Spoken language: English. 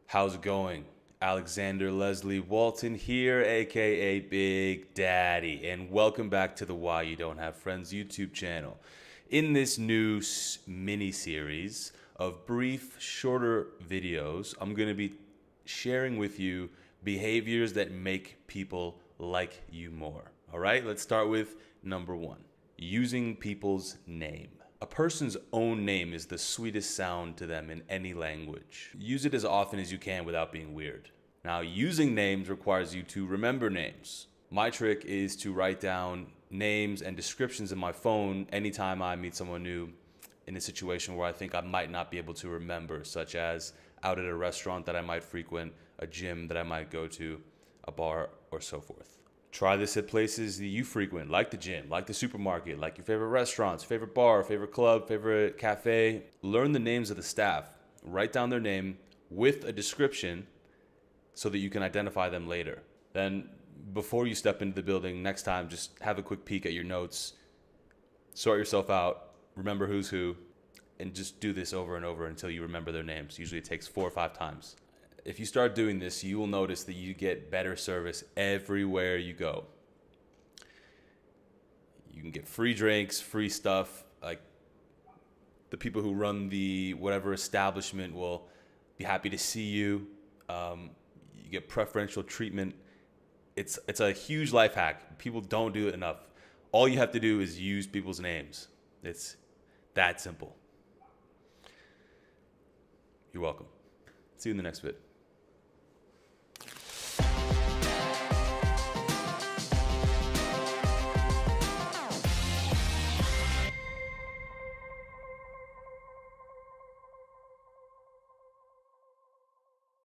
How's it going? Alexander Leslie Walton here, aka Big Daddy, and welcome back to the Why You Don't Have Friends YouTube channel. In this new mini series of brief, shorter videos, I'm going to be sharing with you behaviors that make people like you more. All right, let's start with number one, using people's name. A person's own name is the sweetest sound to them in any language. Use it as often as you can without being weird. Now, using names requires you to remember names. My trick is to write down names and descriptions in my phone anytime I meet someone new in a situation where I think I might not be able to remember, such as out at a restaurant that I might frequent, a gym that I might go to, a bar, or so forth. Try this at places that you frequent, like the gym, like the supermarket, like your favorite restaurants, favorite bar, favorite club, favorite cafe. Learn the names of the staff. Write down their name with a description so that you can identify them later. Then, before you step into the building next time, just have a quick peek at your notes, sort yourself out, remember who's who, and just do this over and over until you remember their names. Usually it takes 4 or 5 times. If you start doing this, you will notice that you get better service everywhere you go. You can get free drinks, free stuff. Like, the people who run the whatever establishment will be happy to see you. You get preferential treatment. It's a huge life hack. People don't do it enough. All you have to do is use people's names. It's that simple. You're welcome. See you in the next vid.